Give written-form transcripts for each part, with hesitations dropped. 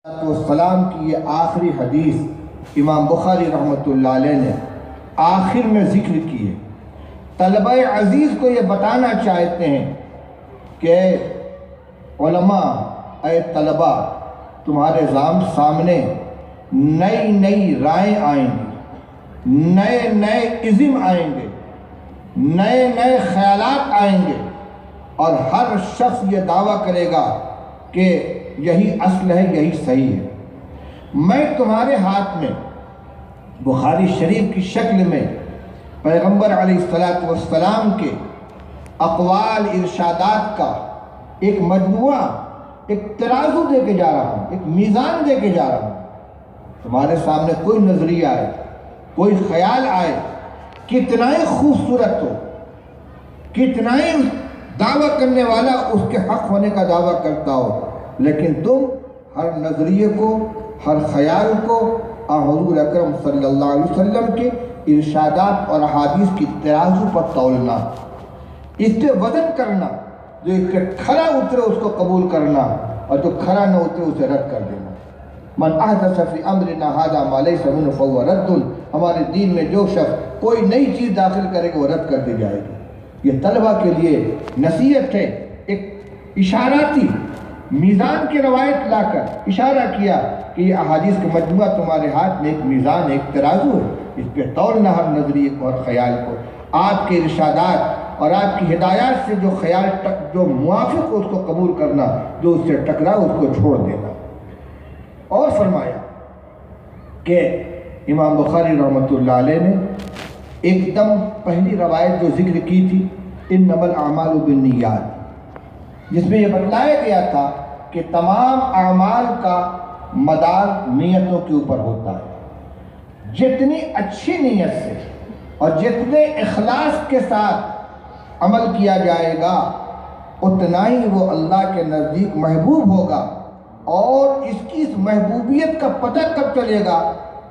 والسلام کی یہ آخری حدیث امام بخاری رحمۃ اللہ علیہ نے آخر میں ذکر کی ہے۔ طلبہ عزیز کو یہ بتانا چاہتے ہیں کہ علماء، اے طلبہ، تمہارے سامنے نئی نئی رائیں آئیں گی، نئے نئے عزم آئیں گے، نئے نئے خیالات آئیں گے، اور ہر شخص یہ دعویٰ کرے گا کہ یہی اصل ہے، یہی صحیح ہے۔ میں تمہارے ہاتھ میں بخاری شریف کی شکل میں پیغمبر علیہ السلام کے اقوال ارشادات کا ایک مجموعہ، ایک ترازو دے کے جا رہا ہوں، ایک میزان دے کے جا رہا ہوں۔ تمہارے سامنے کوئی نظریہ آئے، کوئی خیال آئے، کتنا ہی خوبصورت ہو، کتنا ہی دعویٰ کرنے والا اس کے حق ہونے کا دعویٰ کرتا ہو، لیکن تم ہر نظریے کو، ہر خیال کو حضور اکرم صلی اللہ علیہ وسلم کے ارشادات اور احادیث کی ترازو پر تولنا، اس سے وزن کرنا، جو اس کے کھرا اترے اس کو قبول کرنا، اور جو کھرا نہ اترے اسے رد کر دینا۔ من احدث فی امرنا ھذا ما لیس منہ فہو رد۔ ہمارے دین میں جو شخص کوئی نئی چیز داخل کرے گا وہ رد کر دی جائے گی۔ یہ طلبہ کے لیے نصیحت ہے، ایک اشاراتی میزان کی روایت لا کر اشارہ کیا کہ یہ احادیث کا مجموعہ تمہارے ہاتھ میں ایک میزان، ایک ترازو ہے، اس پہ تولنا ہر نظریے کو اور خیال کو۔ آپ کے ارشادات اور آپ کی ہدایات سے جو خیال جو موافق ہو اس کو قبول کرنا، جو اس سے ٹکرا اس کو چھوڑ دینا۔ اور فرمایا کہ امام بخاری رحمۃ اللہ علیہ نے ایک دم پہلی روایت جو ذکر کی تھی، انما الاعمال بالنیات، جس میں یہ بتلایا گیا تھا کہ تمام اعمال کا مدار نیتوں کے اوپر ہوتا ہے۔ جتنی اچھی نیت سے اور جتنے اخلاص کے ساتھ عمل کیا جائے گا، اتنا ہی وہ اللہ کے نزدیک محبوب ہوگا۔ اور اس کی اس محبوبیت کا پتہ کب چلے گا؟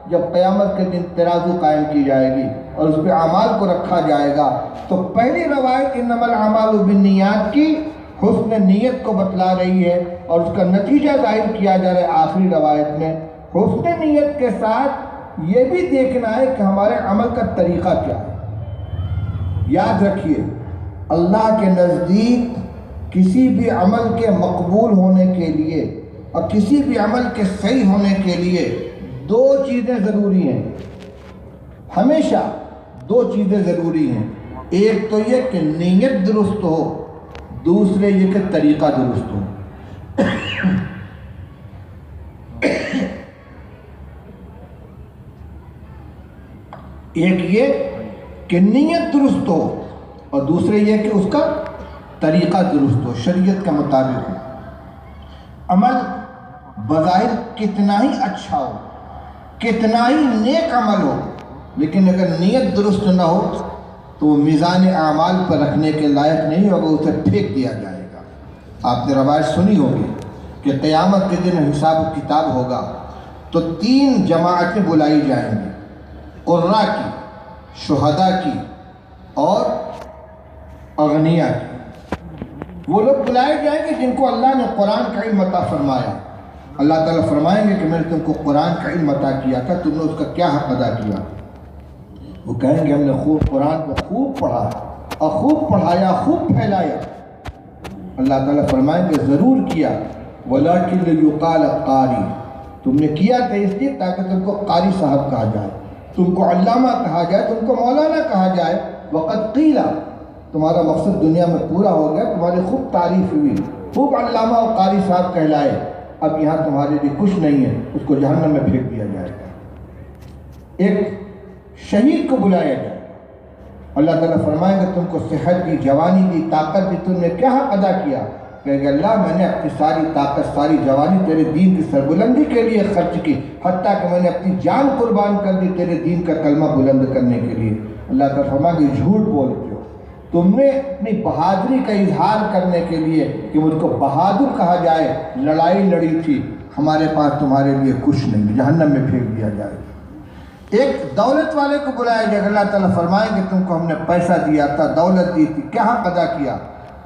جب قیامت کے دن ترازو قائم کی جائے گی اور اس پہ اعمال کو رکھا جائے گا۔ تو پہلی روایت انما الاعمال بالنیات کی حسن نیت کو بتلا رہی ہے، اور اس کا نتیجہ ظاہر کیا جا رہا ہے آخری روایت میں۔ حسن نیت کے ساتھ یہ بھی دیکھنا ہے کہ ہمارے عمل کا طریقہ کیا ہے۔ یاد رکھیے، اللہ کے نزدیک کسی بھی عمل کے مقبول ہونے کے لیے اور کسی بھی عمل کے صحیح ہونے کے لیے دو چیزیں ضروری ہیں، ہمیشہ دو چیزیں ضروری ہیں۔ ایک تو یہ کہ نیت درست ہو، دوسرے یہ کہ طریقہ درست ہو۔ ایک یہ کہ نیت درست ہو، اور دوسرے یہ کہ اس کا طریقہ درست ہو، شریعت کے مطابق ہو۔ عمل بظاہر کتنا ہی اچھا ہو، کتنا ہی نیک عمل ہو، لیکن اگر نیت درست نہ ہو تو وہ میزان اعمال پر رکھنے کے لائق نہیں ہوگا، اسے پھینک دیا جائے گا۔ آپ نے روایت سنی ہوگی کہ قیامت کے دن حساب و کتاب ہوگا تو تین جماعتیں بلائی جائیں گی، قراء کی، شہداء کی اور اغنیاء کی۔ وہ لوگ بلائے جائیں گے جن کو اللہ نے قرآن کا علم عطا فرمایا۔ اللہ تعالیٰ فرمائیں گے کہ میں نے تم کو قرآن کا علم عطا کیا تھا، تم نے اس کا کیا حق ادا کیا؟ وہ کہیں گے ہم نے قرآن کو خوب پڑھا اور خوب پڑھایا، خوب پھیلایا۔ اللہ تعالیٰ فرمائیں گے ضرور کیا، وَلَكِنْ لِيُقَالَ قَارِي، تم نے کیا تھا اس لیے تاکہ تم کو قاری صاحب کہا جائے، تم کو علامہ کہا جائے، تم کو مولانا کہا جائے۔ وَقَدْ قِيلَ، تمہارا مقصد دنیا میں پورا ہو گیا، تمہاری خوب تعریف ہوئی، خوب علامہ اور قاری صاحب کہلائے، اب یہاں تمہارے لیے کچھ نہیں ہے، اس کو جہنم میں پھینک دیا جائے گا۔ ایک شہید کو بلایا جائے گا، اللہ تعالیٰ فرمائے گا تم کو صحت دی، جوانی دی، طاقت دی، تم نے کیا حق ادا کیا؟ کہے گا اللہ میں نے اپنی ساری طاقت، ساری جوانی تیرے دین کی سربلندی کے لیے خرچ کی، حتیٰ کہ میں نے اپنی جان قربان کر دی تیرے دین کا کلمہ بلند کرنے کے لیے۔ اللہ تعالیٰ فرمائے گا جھوٹ بولتے ہو، تم نے اپنی بہادری کا اظہار کرنے کے لیے کہ مجھ کو بہادر کہا جائے، لڑائی لڑی تھی، ہمارے پاس تمہارے لیے کچھ نہیں، جہنم میں پھینک دیا جائے گا۔ ایک دولت والے کو بلایا جائے گا، اللہ تعالیٰ فرمائیں گے تم کو ہم نے پیسہ دیا تھا، دولت دی تھی، کیا حق ادا کیا؟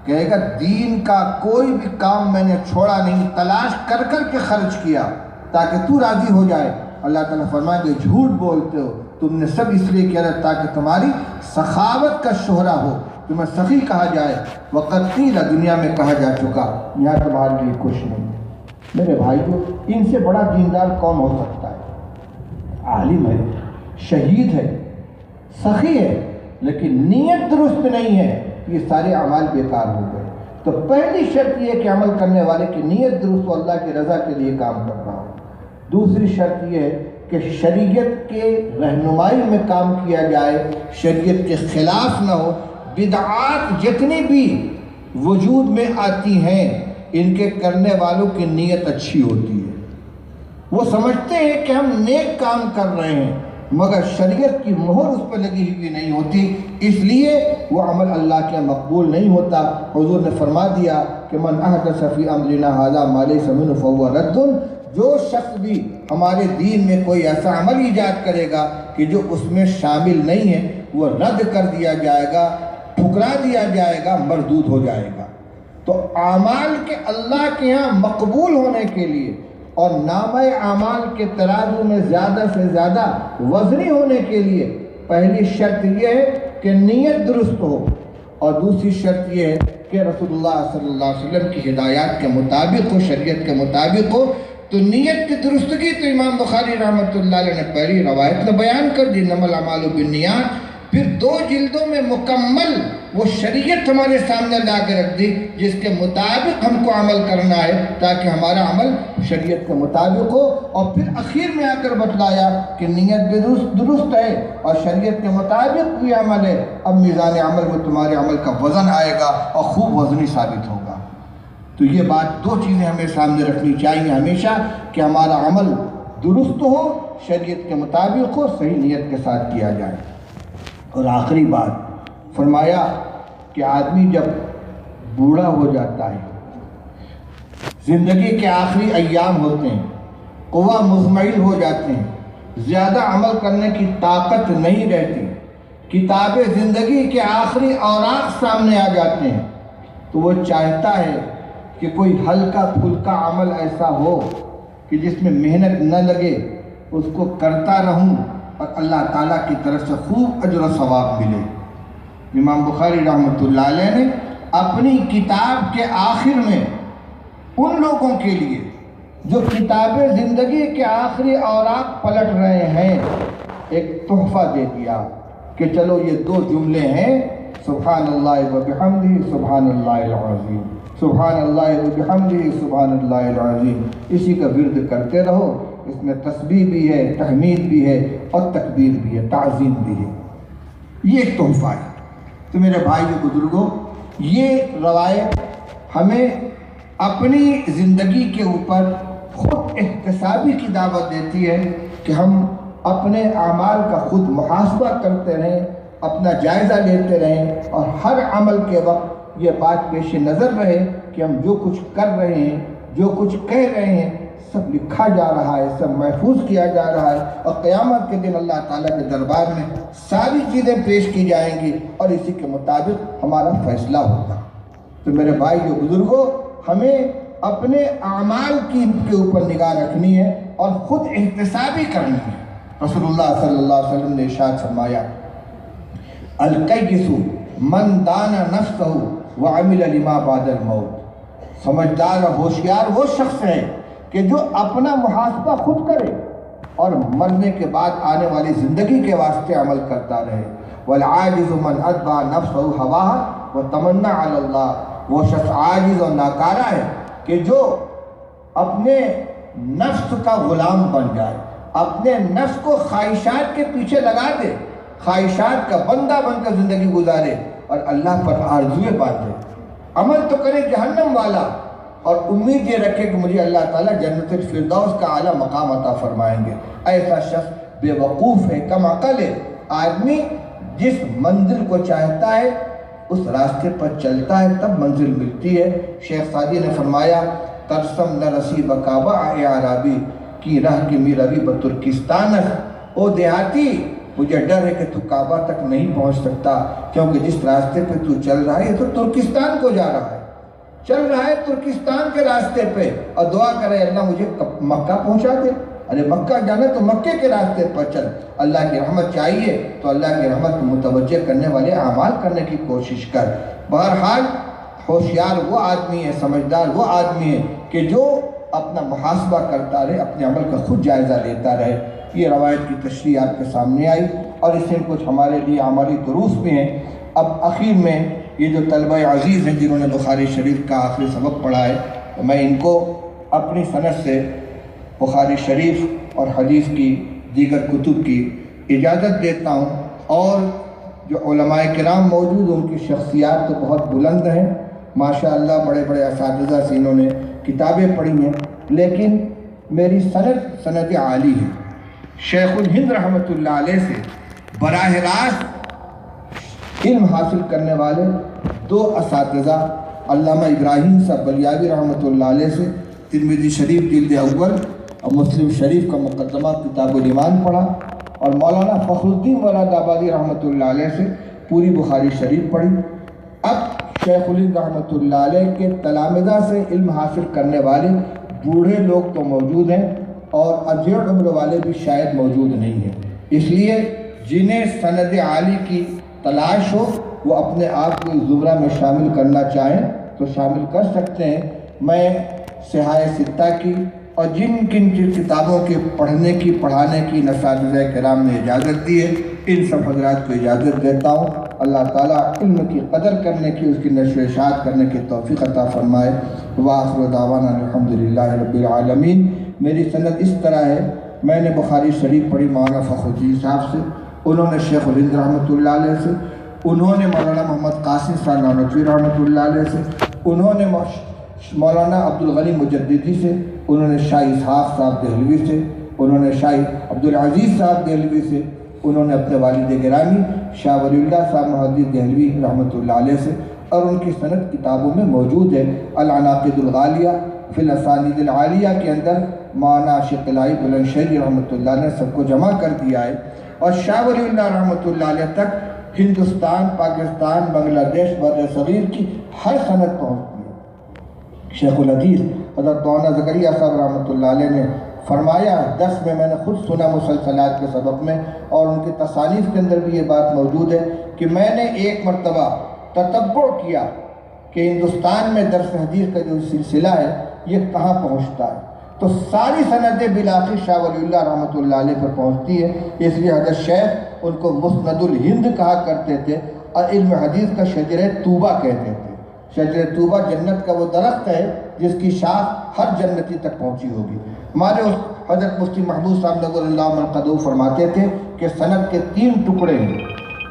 کہے گا دین کا کوئی بھی کام میں نے چھوڑا نہیں، تلاش کر کر کے خرچ کیا، تاکہ تو راضی ہو جائے۔ اللہ تعالیٰ فرمائیں گے جھوٹ بولتے ہو، تم نے سب اس لیے کیا تاکہ تمہاری سخاوت کا شہرہ ہو، تمہیں سخی کہا جائے۔ وقت قیل، دنیا میں کہا جا چکا، یہاں تمہارے لیے کچھ نہیں۔ میرے بھائیو، ان سے بڑا دیندار کون ہو سکتا ہے؟ عالم ہے، شہید ہے، سخی ہے، لیکن نیت درست نہیں ہے، یہ سارے اعمال بیکار ہو گئے۔ تو پہلی شرط یہ کہ عمل کرنے والے کی نیت درست ہو، اللہ کی رضا کے لیے کام کر رہا ہو۔ دوسری شرط یہ ہے کہ شریعت کے رہنمائی میں کام کیا جائے، شریعت کے خلاف نہ ہو۔ بدعات جتنی بھی وجود میں آتی ہیں، ان کے کرنے والوں کی نیت اچھی ہوتی ہے، وہ سمجھتے ہیں کہ ہم نیک کام کر رہے ہیں، مگر شریعت کی مہر اس پہ لگی ہوئی نہیں ہوتی، اس لیے وہ عمل اللہ کے مقبول نہیں ہوتا۔ حضور نے فرما دیا کہ من احدث فی امرنا ھذا ما لیس منہ فہو رد، جو شخص بھی ہمارے دین میں کوئی ایسا عمل ایجاد کرے گا کہ جو اس میں شامل نہیں ہے، وہ رد کر دیا جائے گا، ٹھکرا دیا جائے گا، مردود ہو جائے گا۔ تو اعمال کے اللہ کے ہاں مقبول ہونے کے لیے اور نامہ اعمال کے ترازو میں زیادہ سے زیادہ وزنی ہونے کے لیے پہلی شرط یہ ہے کہ نیت درست ہو، اور دوسری شرط یہ ہے کہ رسول اللہ صلی اللہ علیہ وسلم کی ہدایات کے مطابق ہو، شریعت کے مطابق ہو۔ تو نیت کی درستگی تو امام بخاری رحمۃ اللہ علیہ نے پہلی روایت میں بیان کر دی، انما الاعمال بالنیات۔ پھر 2 جلدوں میں مکمل وہ شریعت ہمارے سامنے لا کے رکھ دی جس کے مطابق ہم کو عمل کرنا ہے، تاکہ ہمارا عمل شریعت کے مطابق ہو۔ اور پھر اخیر میں آ کر بتلایا کہ نیت بھی درست ہے اور شریعت کے مطابق بھی عمل ہے، اب میزان عمل میں تمہارے عمل کا وزن آئے گا اور خوب وزنی ثابت ہوگا۔ تو یہ بات 2 چیزیں ہمیں سامنے رکھنی چاہیے ہمیشہ کہ ہمارا عمل درست ہو، شریعت کے مطابق ہو، صحیح نیت کے ساتھ کیا جائے۔ اور آخری بات فرمایا کہ آدمی جب بوڑھا ہو جاتا ہے، زندگی کے آخری ایام ہوتے ہیں، قوہ مزمعل ہو جاتے ہیں، زیادہ عمل کرنے کی طاقت نہیں رہتی، کتاب زندگی کے آخری اوراق سامنے آ جاتے ہیں، تو وہ چاہتا ہے کہ کوئی ہلکا پھلکا عمل ایسا ہو کہ جس میں محنت نہ لگے، اس کو کرتا رہوں اور اللہ تعالیٰ کی طرف سے خوب اجر و ثواب ملے۔ امام بخاری رحمۃ اللہ علیہ نے اپنی کتاب کے آخر میں ان لوگوں کے لیے جو کتاب زندگی کے آخری اوراق پلٹ رہے ہیں ایک تحفہ دے دیا کہ چلو یہ 2 جملے ہیں، سبحان اللہ و بحمدہ سبحان اللہ العظیم، سبحان اللہ و بحمدہ سبحان اللہ العظیم، اسی کا ورد کرتے رہو۔ اس میں تسبیح بھی ہے، تحمید بھی ہے اور تکبیر بھی ہے، تعظیم بھی ہے۔ یہ ایک تحفہ ہے۔ تو میرے بھائی بزرگوں، یہ روایت ہمیں اپنی زندگی کے اوپر خود احتسابی کی دعوت دیتی ہے کہ ہم اپنے اعمال کا خود محاسبہ کرتے رہیں، اپنا جائزہ لیتے رہیں، اور ہر عمل کے وقت یہ بات پیش نظر رہے کہ ہم جو کچھ کر رہے ہیں، جو کچھ کہہ رہے ہیں، سب لکھا جا رہا ہے، سب محفوظ کیا جا رہا ہے، اور قیامت کے دن اللہ تعالیٰ کے دربار میں ساری چیزیں پیش کی جائیں گی اور اسی کے مطابق ہمارا فیصلہ ہوگا۔ تو میرے بھائی جو بزرگوں، ہمیں اپنے اعمال کے اوپر نگاہ رکھنی ہے اور خود احتسابی کرنی ہے۔ رسول اللہ صلی اللہ علیہ وسلم نے ارشاد فرمایا، القیس من دان نفسہ وعمل لما بعد الموت۔ سمجھدار اور ہوشیار وہ شخص ہے کہ جو اپنا محاسبہ خود کرے اور مرنے کے بعد آنے والی زندگی کے واسطے عمل کرتا رہے۔ والعاجز من اتبع نفسہ ہواہ وتمنى علی اللہ۔ وہ شخص عاجز اور ناکارہ ہے کہ جو اپنے نفس کا غلام بن جائے، اپنے نفس کو خواہشات کے پیچھے لگا دے، خواہشات کا بندہ بن کر زندگی گزارے اور اللہ پر آرزویں باندھے، عمل تو کرے جہنم والا اور امید یہ رکھے کہ مجھے اللہ تعالیٰ جنت الفردوس کا اعلیٰ مقام عطا فرمائیں گے۔ ایسا شخص بے وقوف ہے، کم عقل ہے۔ آدمی جس منزل کو چاہتا ہے اس راستے پر چلتا ہے، تب منزل ملتی ہے۔ شیخ سعدی نے فرمایا، ترسم نہ رسیب کعبہ اے عربی کی راہ کی می روی بترکستان۔ او دیہاتی، مجھے ڈر ہے کہ تو کعبہ تک نہیں پہنچ سکتا، کیونکہ جس راستے پہ تو چل رہا ہے یہ تو ترکستان کو جا رہا ہے۔ چل رہا ہے ترکستان کے راستے پہ اور دعا کرے اللہ مجھے مکہ پہنچا دے. ارے مکہ جانا تو مکے کے راستے پر چل. اللہ کی رحمت چاہیے تو اللہ کی رحمت کو متوجہ کرنے والے اعمال کرنے کی کوشش کر. بہرحال ہوشیار وہ آدمی ہے، سمجھدار وہ آدمی ہے کہ جو اپنا محاسبہ کرتا رہے، اپنے عمل کا خود جائزہ لیتا رہے. یہ روایت کی تشریح آپ کے سامنے آئی اور اس سے کچھ ہمارے لیے عملی دروس بھی ہیں. اب آخر میں یہ جو طلبہ عزیز ہیں جنہوں نے بخاری شریف کا آخری سبق پڑھا ہے، میں ان کو اپنی سند سے بخاری شریف اور حدیث کی دیگر کتب کی اجازت دیتا ہوں. اور جو علماء کرام موجود ان کی شخصیات تو بہت بلند ہیں ماشاءاللہ، بڑے بڑے اساتذہ سے انہوں نے کتابیں پڑھی ہیں، لیکن میری سند عالی ہے. شیخ الہند رحمۃ اللہ علیہ سے براہ راست علم حاصل کرنے والے دو اساتذہ علامہ ابراہیم صاحب بلیاوی رحمۃ اللہ علیہ سے ترمذی شریف جلد اول اور مسلم شریف کا مقدمہ کتاب الایمان پڑھا، اور مولانا فخر الدین مراد آبادی رحمۃ اللہ علیہ سے پوری بخاری شریف پڑھی. اب شیخ الہند رحمۃ اللہ علیہ کے تلامذہ سے علم حاصل کرنے والے بوڑھے لوگ تو موجود ہیں اور ارجح عمر والے بھی شاید موجود نہیں ہیں. اس لیے جنہیں سند عالی کی تلاش ہو وہ اپنے آپ کو اس زمرہ میں شامل کرنا چاہیں تو شامل کر سکتے ہیں. میں صحائح ستہ کی اور جن کتابوں کے پڑھانے کی اساتذہ کرام نے اجازت دی ہے، ان سب حضرات کو اجازت دیتا ہوں. اللہ تعالیٰ علم کی قدر کرنے کی، اس کی نشر و اشاعت کرنے کی توفیق عطا فرمائے. وآخر دعوانا الحمدللہ رب العالمین. میری سند اس طرح ہے، میں نے بخاری شریف پڑھی مولانا فخر الدین صاحب سے، انہوں نے شیخ الہند رحمۃ اللہ علیہ سے، انہوں نے مولانا محمد قاسم صاحب نانوتوی رحمۃ اللہ علیہ سے، انہوں نے مولانا عبدالغنی مجددی سے، انہوں نے شاہ اسحاق صاحب دہلوی سے، انہوں نے شاہ عبدالعزیز صاحب دہلوی سے، انہوں نے اپنے والد گرامی شاہ ولی اللہ صاحب محدث دہلوی رحمۃ اللہ علیہ سے، اور ان کی سند کتابوں میں موجود ہے. العناقد الغالیہ فی الاسانید العالیہ کے اندر مولانا عاشق الہی بلند شہری رحمۃ اللہ نے سب کو جمع کر دیا ہے. اور شاہ ولی اللہ رحمۃ اللہ علیہ تک ہندوستان، پاکستان، بنگلہ دیش، بر صغیر کی ہر سند پہنچتی ہے. شیخ الحدیث حضرت مولانا زکریا صاحب رحمۃ اللہ علیہ نے فرمایا، درس میں نے خود سنا مسلسلات کے سبق میں، اور ان کے تصانیف کے اندر بھی یہ بات موجود ہے کہ میں نے ایک مرتبہ تتبع کیا کہ ہندوستان میں درس حدیث کا جو سلسلہ ہے یہ کہاں پہنچتا ہے، تو ساری سندیں بالآخر شاہ ولی اللہ رحمۃ اللہ علیہ پر پہنچتی ہے. اس لیے حضرت شیخ ان کو مسند الہند کہا کرتے تھے اور علم حدیث کا شجر طوبہ کہتے تھے. شجر طوبہ جنت کا وہ درخت ہے جس کی شاخ ہر جنتی تک پہنچی ہوگی. ہمارے حضرت مفتی محمود صاحب نور اللہ مرقدو فرماتے تھے کہ سند کے 3 ٹکڑے ہیں.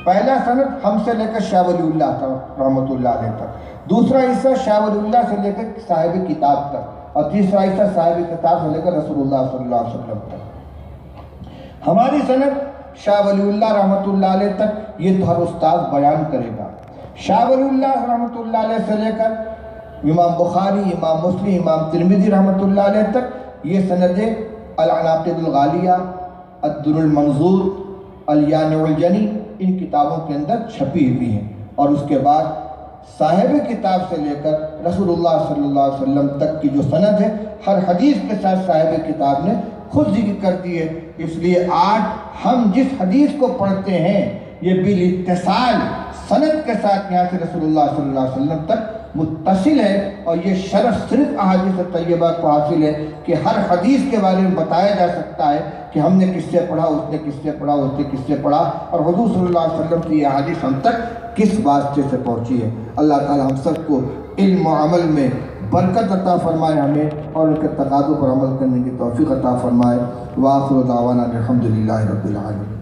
پہلا سند ہم سے لے کر شاہ ولی اللہ رحمۃ اللہ علیہ تک، دوسرا حصہ شاہ ولی اللہ سے لے کر صاحب کتاب تک، اور تیسرا حصہ صاحب کتاب سے لے کر رسول اللہ صلی اللہ علیہ وسلم تک. ہماری سند شاہ ولی اللہ رحمۃ اللہ علیہ تک یہ تو ہر استاد بیان کرے گا. شاہ ولی اللہ رحمۃ اللہ علیہ سے لے کر امام بخاری، امام مسلم، امام ترمذی رحمۃ اللہ علیہ تک یہ سندیں العناقد الغالیہ، الدر المنظور، الیانع الجنی ان کتابوں کے اندر چھپی ہوئی ہیں. اور اس کے بعد صاحب کتاب سے لے کر رسول اللہ صلی اللہ علیہ وسلم تک کی جو سند ہے ہر حدیث کے ساتھ صاحب کتاب نے خود ذکر کر دی ہے. اس لیے آج ہم جس حدیث کو پڑھتے ہیں یہ بالاتصال سند کے ساتھ یہاں سے رسول اللہ صلی اللہ علیہ وسلم تک متصل ہے، اور یہ شرف صرف احادیث طیبہ کو حاصل ہے کہ ہر حدیث کے بارے میں بتایا جا سکتا ہے کہ ہم نے کس سے پڑھا، اس نے کس سے پڑھا، اس نے کس سے پڑھا، اور حضور صلی اللہ علیہ وسلم کی یہ احادیث ہم تک کس واسطے سے پہنچی ہے. اللہ تعالی ہم سب کو علم و عمل میں برکت عطا فرمائے ہمیں، اور ان کے تقاضوں پر عمل کرنے کی توفیق عطا فرمائے. وآخر دعوانا الحمدللہ رب العالمین.